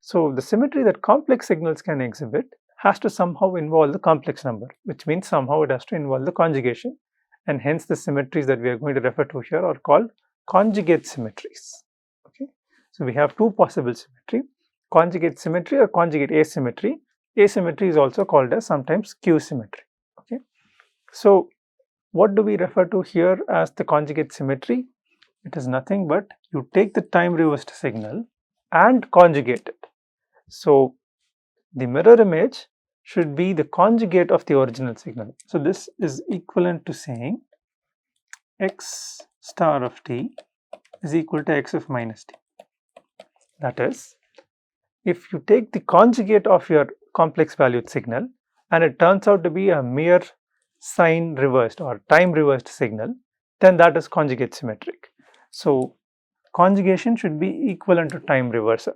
So the symmetry that complex signals can exhibit has to somehow involve the complex number, which means somehow it has to involve the conjugation, and hence the symmetries that we are going to refer to here are called conjugate symmetries. Okay, so we have two possible symmetry: conjugate symmetry or conjugate asymmetry. Asymmetry is also called as sometimes Q-symmetry. Okay, so what do we refer to here as the conjugate symmetry? It is nothing but you take the time reversed signal and conjugate it. So the mirror image should be the conjugate of the original signal. So this is equivalent to saying x star of t is equal to x of minus t. That is, if you take the conjugate of your complex valued signal and it turns out to be a mere sign reversed or time reversed signal, then that is conjugate symmetric. So conjugation should be equivalent to time reversal.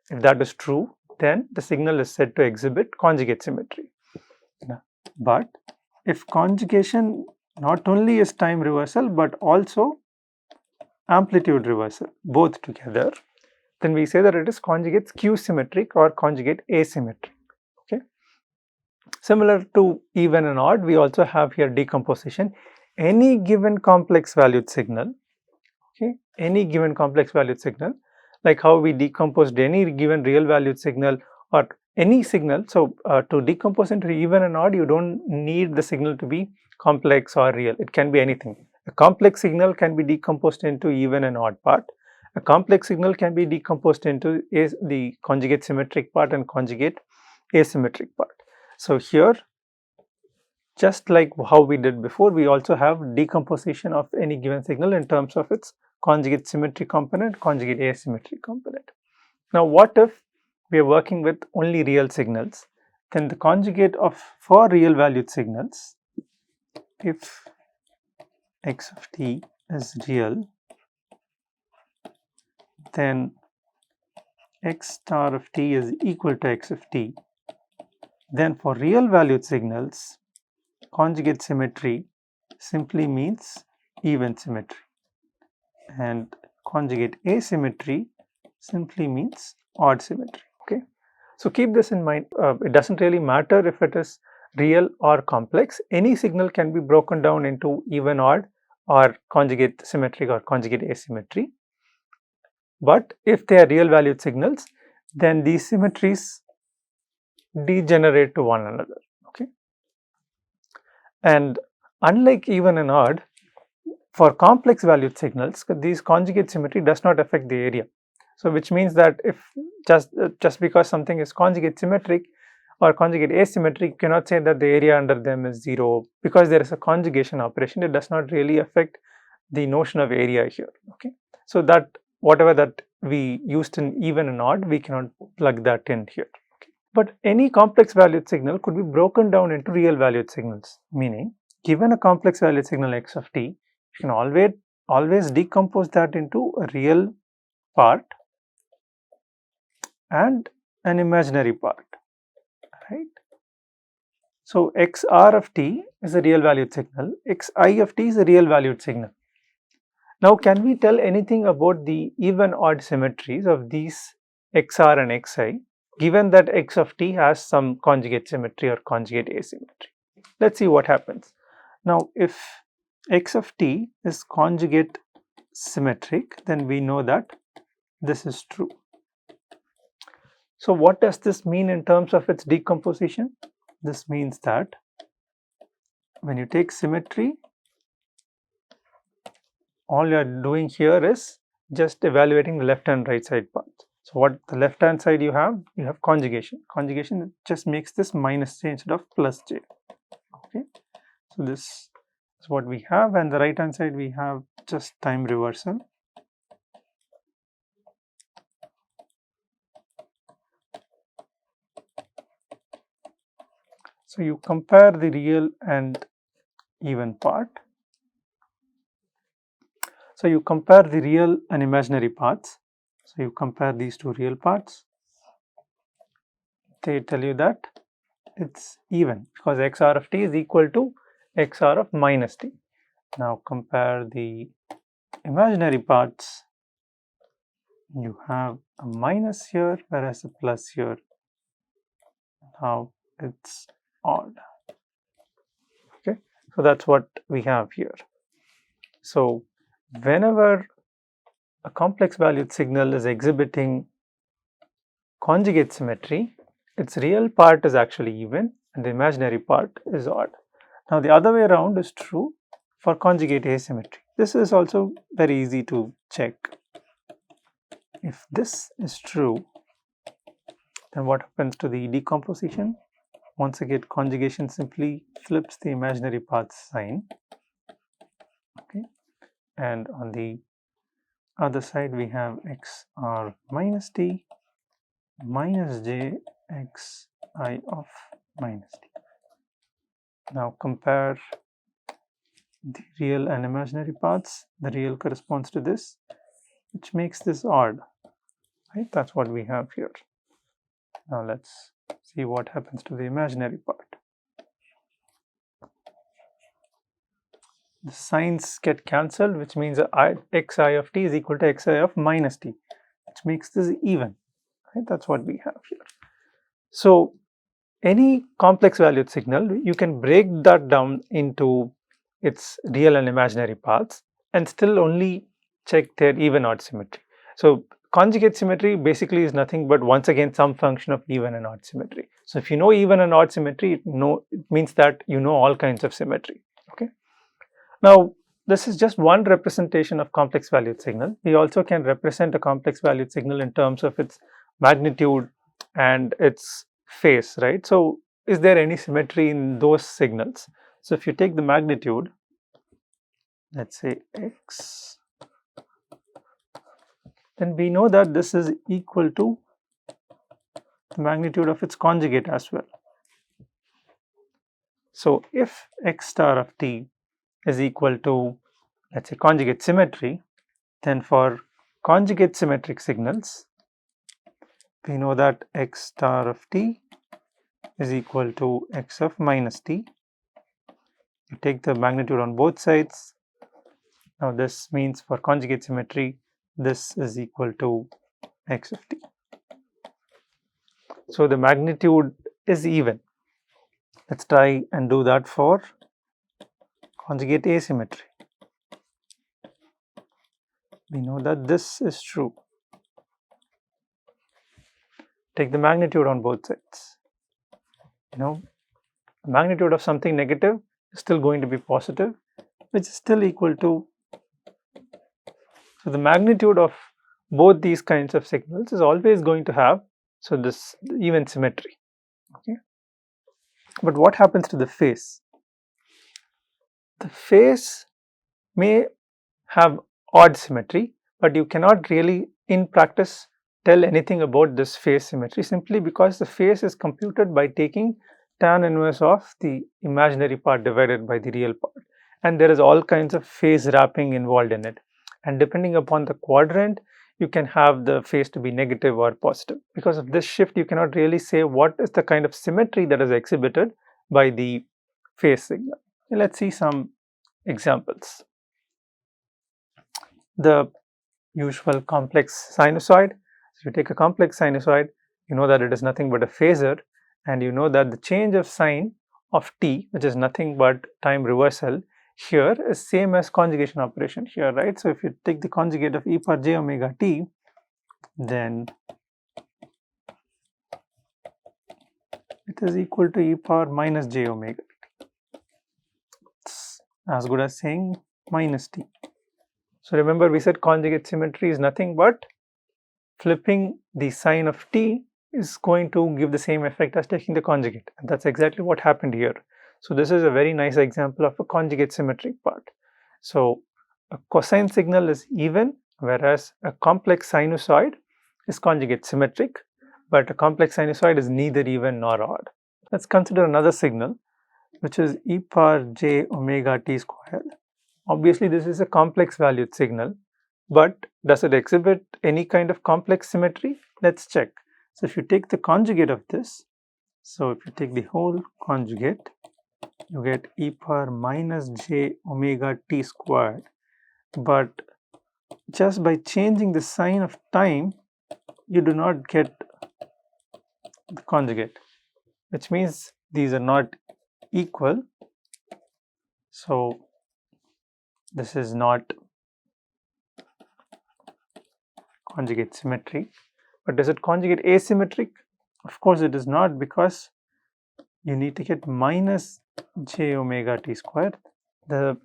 If that is true, then the signal is said to exhibit conjugate symmetry. But if conjugation not only is time reversal but also amplitude reversal, both together, then we say that it is conjugate Q-symmetric or conjugate asymmetric. Okay. Similar to even and odd, we also have here decomposition. Any given complex valued signal, okay, any given complex valued signal, like how we decomposed any given real valued signal or any signal. So to decompose into even and odd, you don't need the signal to be complex or real. It can be anything. A complex signal can be decomposed into even and odd part. A complex signal can be decomposed into the conjugate symmetric part and conjugate asymmetric part. So here, just like how we did before, we also have decomposition of any given signal in terms of its conjugate symmetry component, conjugate asymmetry component. Now, what if we are working with only real signals? Then the conjugate of for real valued signals, if x of t is real, then x star of t is equal to x of t. Then for real valued signals, conjugate symmetry simply means even symmetry, and conjugate asymmetry simply means odd symmetry. Okay, so keep this in mind. It doesn't really matter if it is real or complex. Any signal can be broken down into even, odd, or conjugate symmetric or conjugate asymmetry. But if they are real valued signals, then these symmetries degenerate to one another. Okay, and unlike even and odd, for complex valued signals, these conjugate symmetry does not affect the area. So which means that if just because something is conjugate symmetric or conjugate asymmetric, you cannot say that the area under them is 0 because there is a conjugation operation. It does not really affect the notion of area here. Okay, so that whatever that we used in even and odd, we cannot plug that in here. Okay. But any complex valued signal could be broken down into real valued signals, meaning given a complex valued signal x of t, you can always decompose that into a real part and an imaginary part, right? So xr of t is a real valued signal, xi of t is a real valued signal. Now, can we tell anything about the even odd symmetries of these xr and xi, given that x of t has some conjugate symmetry or conjugate asymmetry? Let's see what happens. Now, if x of t is conjugate symmetric, then we know that this is true. So what does this mean in terms of its decomposition? This means that when you take symmetry, all you are doing here is just evaluating the left and right side parts. So what the left hand side you have conjugation. Conjugation just makes this minus j instead of plus j. Okay, so this is what we have, and the right hand side we have just time reversal. So you compare the real and even part. So you compare the real and imaginary parts. So you compare these two real parts. They tell you that it's even because xr of t is equal to xr of minus t. Now compare the imaginary parts. you have a minus here, whereas a plus here. Now it's odd. Okay, so that's what we have here. So whenever a complex valued signal is exhibiting conjugate symmetry, its real part is actually even and the imaginary part is odd. Now the other way around is true for conjugate asymmetry. This is also very easy to check. If this is true, then what happens to the decomposition? Once again, conjugation simply flips the imaginary part's sign. Okay, and on the other side we have xr minus t minus j xi of minus t. Now compare the real and imaginary parts. The real corresponds to this, which makes this odd, right? That's what we have here. Now let's see what happens to the imaginary part. The signs get cancelled, which means xi of t is equal to xi of minus t, which makes this even, right? That's what we have here. So any complex valued signal, you can break that down into its real and imaginary parts and still only check their even odd symmetry. So conjugate symmetry basically is nothing but once again some function of even and odd symmetry. So if you know even and odd symmetry, it means that you know all kinds of symmetry. Okay. Now this is just one representation of complex valued signal. We also can represent a complex valued signal in terms of its magnitude and its phase, right? So is there any symmetry in those signals? So if you take the magnitude, let's say x, then we know that this is equal to the magnitude of its conjugate as well. So if x star of t is equal to, let's say, conjugate symmetry, then for conjugate symmetric signals, we know that x star of t is equal to x of minus t. You take the magnitude on both sides. Now this means for conjugate symmetry, this is equal to x of t. So the magnitude is even. Let's try and do that for conjugate asymmetry. We know that this is true. Take the magnitude on both sides. Magnitude of something negative is still going to be positive, which is still equal to, so the magnitude of both these kinds of signals is always going to have, so this even symmetry. Okay. But what happens to the phase? The phase may have odd symmetry, but you cannot really in practice tell anything about this phase symmetry simply because the phase is computed by taking tan inverse of the imaginary part divided by the real part, and there is all kinds of phase wrapping involved in it, and depending upon the quadrant you can have the phase to be negative or positive. Because of this shift, you cannot really say what is the kind of symmetry that is exhibited by the phase signal. Let's see some examples. The usual complex sinusoid. So you take a complex sinusoid, you know that it is nothing but a phasor, and you know that the change of sign of t, which is nothing but time reversal, here is same as conjugation operation here, right? So if you take the conjugate of e power j omega t, then it is equal to e power minus j omega t. It's as good as saying minus t. So remember, we said conjugate symmetry is nothing but flipping the sign of t is going to give the same effect as taking the conjugate, and that's exactly what happened here. So this is a very nice example of a conjugate symmetric part. So a cosine signal is even, whereas a complex sinusoid is conjugate symmetric, but a complex sinusoid is neither even nor odd. Let's consider another signal, which is e power j omega t squared. Obviously this is a complex valued signal, but does it exhibit any kind of complex symmetry? Let's check. So if you take the conjugate of this, so if you take the whole conjugate, you get e power minus j omega t squared, but just by changing the sign of time, you do not get the conjugate, which means these are not equal. So this is not conjugate symmetry. But is it conjugate asymmetric? Of course it is not, because you need to get minus j omega t squared. The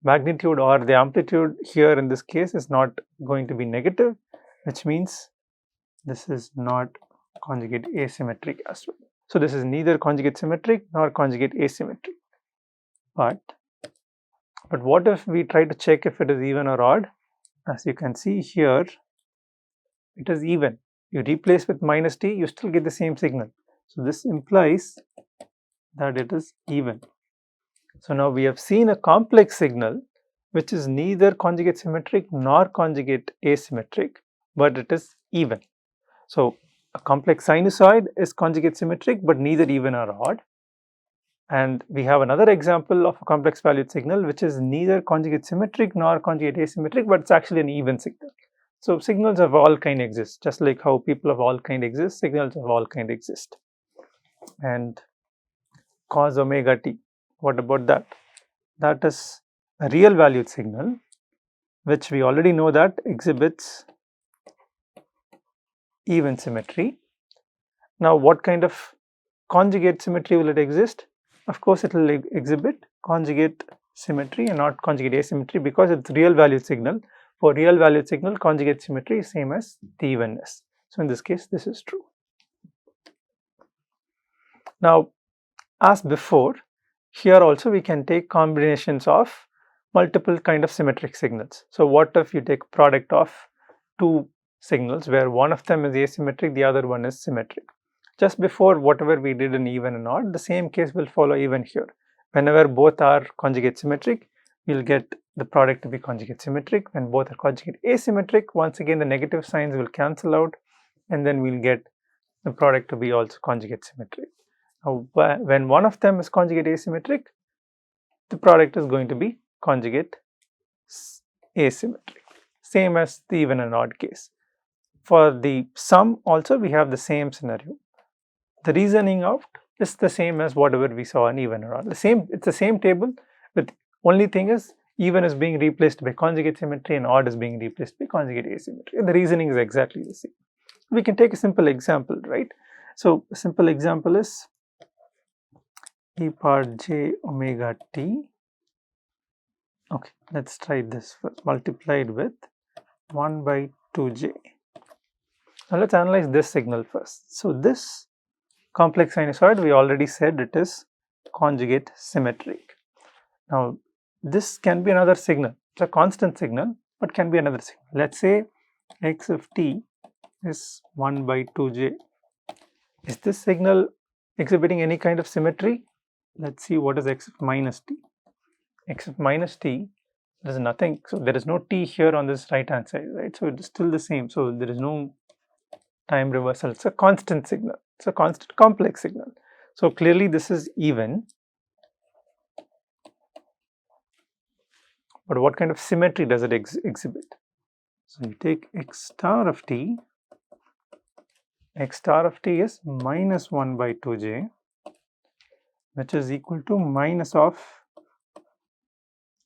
magnitude or the amplitude here in this case is not going to be negative, which means this is not conjugate asymmetric as well. So this is neither conjugate symmetric nor conjugate asymmetric. But what if we try to check if it is even or odd? As you can see here, it is even. You replace with minus t, you still get the same signal. So this implies that it is even. So now we have seen a complex signal which is neither conjugate symmetric nor conjugate asymmetric, but it is even. So a complex sinusoid is conjugate symmetric but neither even or odd. And we have another example of a complex valued signal which is neither conjugate symmetric nor conjugate asymmetric, but it's actually an even signal. So signals of all kind exist, just like how people of all kind exist, signals of all kind exist. And cos omega t, what about that? That is a real valued signal which we already know that exhibits even symmetry. Now what kind of conjugate symmetry will it exist? Of course it will exhibit conjugate symmetry and not conjugate asymmetry, because it's real valued signal. For real valued signal, conjugate symmetry is same as the evenness. So in this case this is true. Now as before, here also we can take combinations of multiple kind of symmetric signals. So what if you take product of two signals where one of them is asymmetric, the other one is symmetric? Just before whatever we did in even and odd, the same case will follow even here. Whenever both are conjugate symmetric, we'll get the product to be conjugate symmetric. When both are conjugate asymmetric, once again the negative signs will cancel out, and then we'll get the product to be also conjugate symmetric. Now, when one of them is conjugate asymmetric, the product is going to be conjugate asymmetric, same as the even and odd case. For the sum also we have the same scenario. The reasoning out is the same as whatever we saw in even or odd. It's the same table, but only thing is even is being replaced by conjugate symmetry and odd is being replaced by conjugate asymmetry. The reasoning is exactly the same. We can take a simple example, right? So a simple example is e power j omega t. Okay, let's try this first, multiplied with 1 by 2j. Now let's analyze this signal first. So this complex sinusoid, we already said it is conjugate symmetric. Now this can be another signal. It's a constant signal, but can be another signal. Let's say x of t is 1 by 2j. Is this signal exhibiting any kind of symmetry? Let's see what is x of minus t. X of minus t, there is nothing, so there is no t here on this right hand side, right? So it is still the same, so there is no time reversal. It's a constant signal, it's a constant complex signal. So clearly this is even. But what kind of symmetry does it exhibit? So you take x star of t is minus 1 by 2j, which is equal to minus of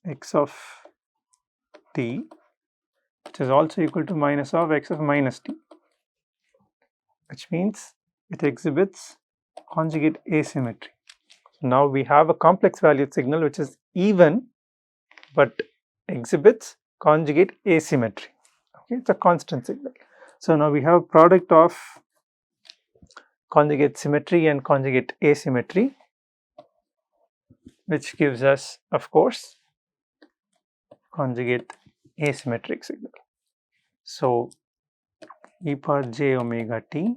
x of t, which is also equal to minus of x of minus t, which means it exhibits conjugate asymmetry. So now we have a complex valued signal which is even but exhibits conjugate asymmetry. Okay, it's a constant signal. So now we have product of conjugate symmetry and conjugate asymmetry, which gives us, of course, conjugate asymmetric signal. So e power j omega t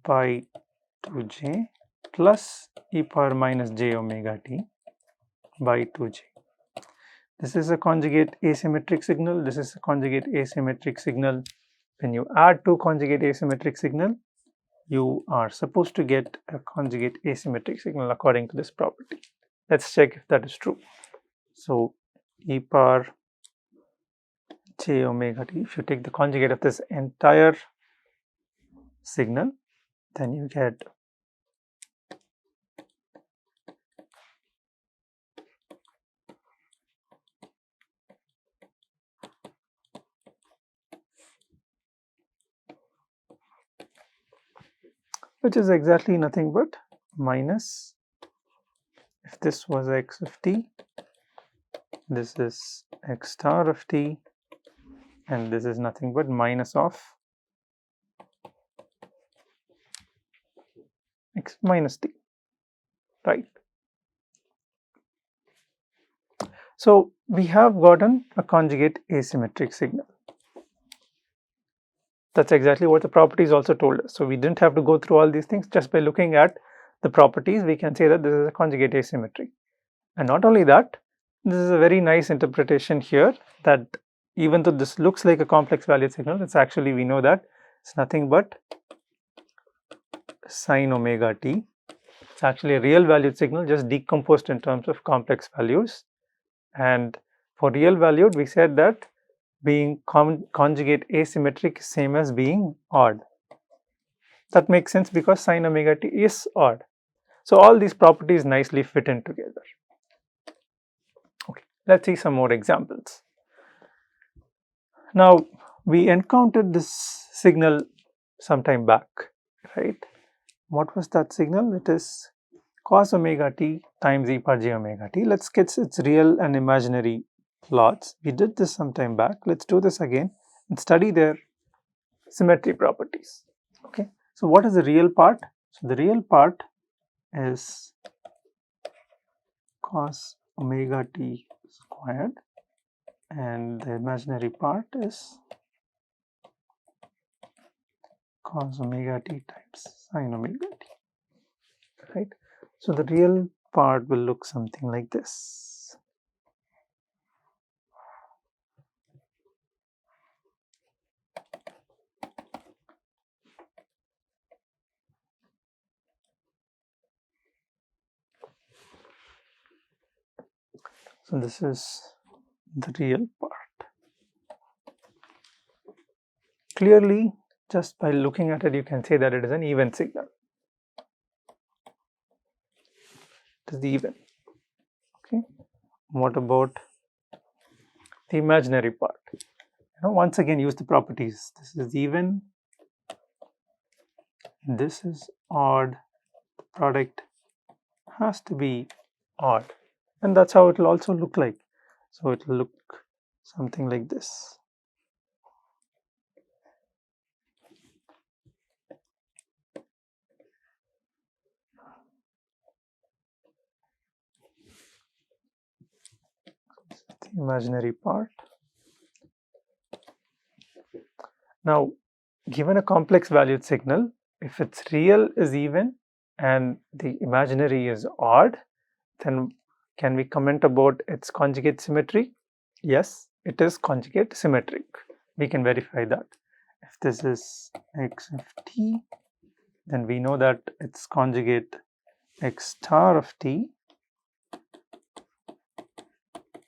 by 2j plus e power minus j omega t by 2j. This is a conjugate asymmetric signal. This is a conjugate asymmetric signal. When you add two conjugate asymmetric signal, you are supposed to get a conjugate asymmetric signal according to this property. Let's check if that is true. So e power j omega t. If you take the conjugate of this entire signal, then you get which is exactly nothing but minus, if this was x of t, this is x star of t, and this is nothing but minus of x minus t, right? So we have gotten a conjugate asymmetric signal. That's exactly what the properties also told us. So we didn't have to go through all these things. Just by looking at the properties, we can say that this is a conjugate asymmetry. And not only that, this is a very nice interpretation here that even though this looks like a complex valued signal, it's actually, we know that it's nothing but sine omega t. It's actually a real valued signal just decomposed in terms of complex values. And for real valued, we said that being conjugate asymmetric is same as being odd. That makes sense because sine omega t is odd. So all these properties nicely fit in together. Okay, let's see some more examples. Now we encountered this signal some time back, right? What was that signal? It is cos omega t times e power j omega t. Let's sketch its real and imaginary plots. We did this some time back. Let's do this again and study their symmetry properties. Okay, so what is the real part? So the real part is cos omega t squared, and the imaginary part is cos omega t times sin omega t, right? So the real part will look something like this. So this is the real part. Clearly, just by looking at it, you can say that it is an even signal. It is the even. Okay. What about the imaginary part? Once again, use the properties. This is even. This is odd. The product has to be odd, and that's how it will also look like. So it will look something like this. The imaginary part. Now, given a complex valued signal, if its real is even and the imaginary is odd, then can we comment about its conjugate symmetry? Yes, it is conjugate symmetric. We can verify that. If this is x of t, then we know that its conjugate x star of t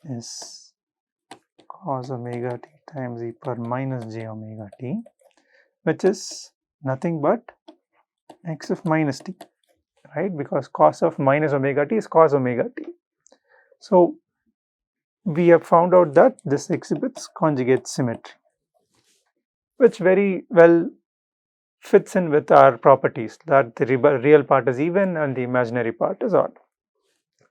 is cos omega t times e power minus j omega t, which is nothing but x of minus t, right? Because cos of minus omega t is cos omega t. So we have found out that this exhibits conjugate symmetry, which very well fits in with our properties that the real part is even and the imaginary part is odd.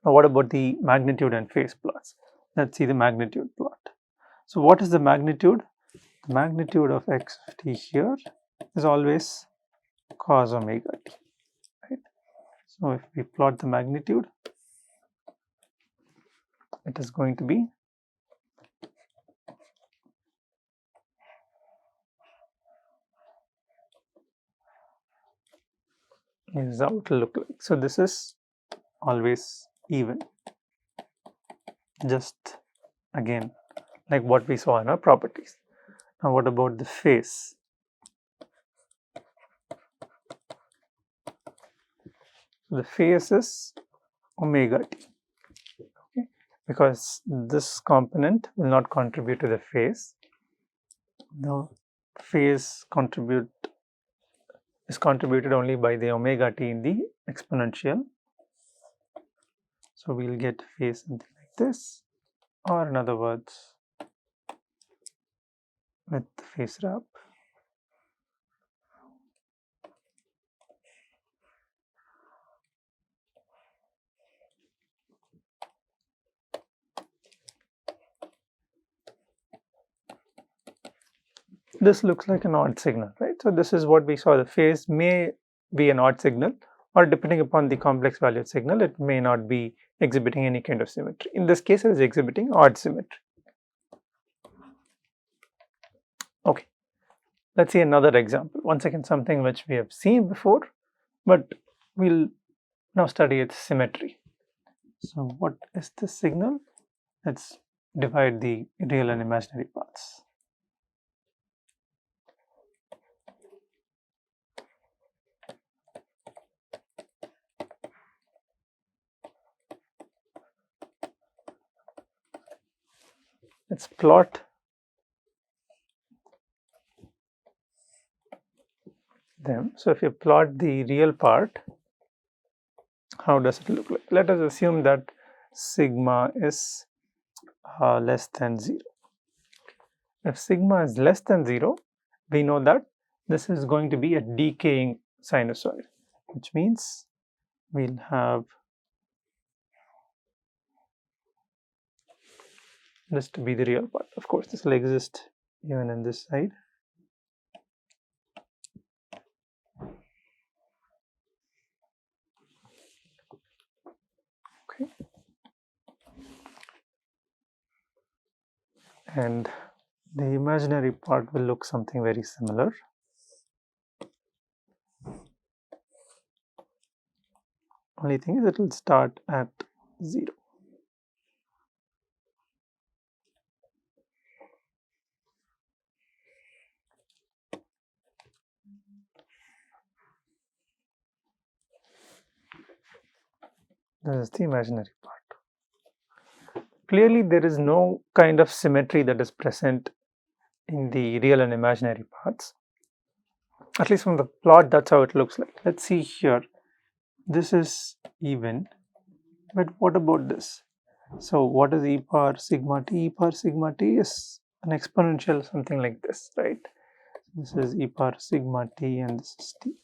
Now what about the magnitude and phase plots? Let's see the magnitude plot. So what is the magnitude? The magnitude of x of t here is always cos omega t, right? So if we plot the magnitude, it is going to be is how it will look like. So this is always even, just again like what we saw in our properties. Now what about the phase? The phase is omega t, okay, because this component will not contribute to the phase. the phase is contributed only by the omega t in the exponential. So we'll get phase something like this, or in other words, with the phase wrap. This looks like an odd signal, right? So this is what we saw. The phase may be an odd signal, or depending upon the complex valued signal, it may not be exhibiting any kind of symmetry. In this case, it is exhibiting odd symmetry. Okay, let's see another example. Once again, something which we have seen before, but we'll now study its symmetry. So what is this signal? Let's divide the real and imaginary parts. Let's plot them. So if you plot the real part, how does it look like? Let us assume that sigma is less than 0. If sigma is less than 0, we know that this is going to be a decaying sinusoid, which means we'll have this to be the real part. Of course, this will exist even in this side. Okay. And the imaginary part will look something very similar. Only thing is it will start at 0. This is the imaginary part. Clearly, there is no kind of symmetry that is present in the real and imaginary parts. At least from the plot, that's how it looks like. Let's see here. This is even, but what about this? So what is e power sigma t? E power sigma t is an exponential, something like this, right? This is e power sigma t and this is t.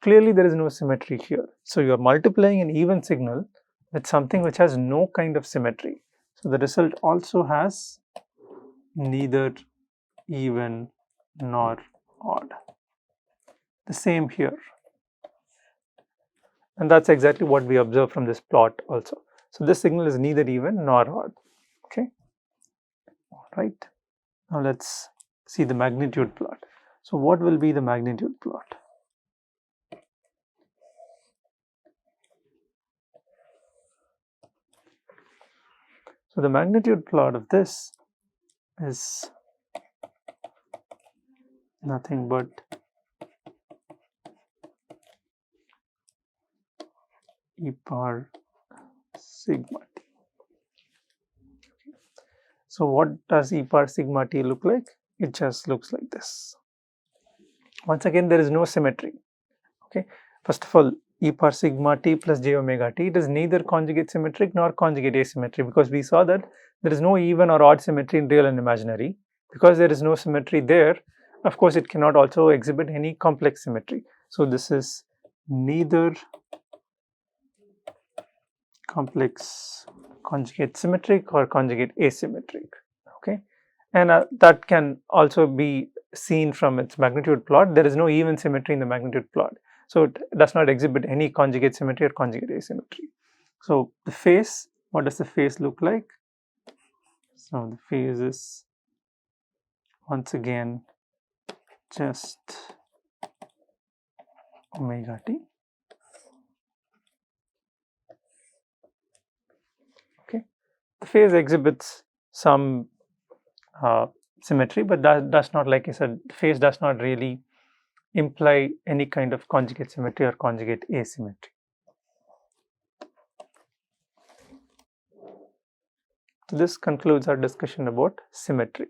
Clearly, there is no symmetry here. So you are multiplying an even signal with something which has no kind of symmetry. So the result also has neither even nor odd. The same here. And that's exactly what we observe from this plot also. So this signal is neither even nor odd. Okay. All right. Now let's see the magnitude plot. So what will be the magnitude plot? So the magnitude plot of this is nothing but e power sigma t. So what does e power sigma t look like? It just looks like this. Once again, there is no symmetry. Okay. First of all, e power sigma t plus j omega t, it is neither conjugate symmetric nor conjugate asymmetry, because we saw that there is no even or odd symmetry in real and imaginary. Because there is no symmetry there, of course, it cannot also exhibit any complex symmetry. So this is neither complex conjugate symmetric or conjugate asymmetric. Okay, and that can also be seen from its magnitude plot. There is no even symmetry in the magnitude plot, so it does not exhibit any conjugate symmetry or conjugate asymmetry. So the phase, what does the phase look like? So the phase is once again just omega t. Okay, the phase exhibits some symmetry, but that does not, like I said, phase does not really imply any kind of conjugate symmetry or conjugate asymmetry. So this concludes our discussion about symmetry.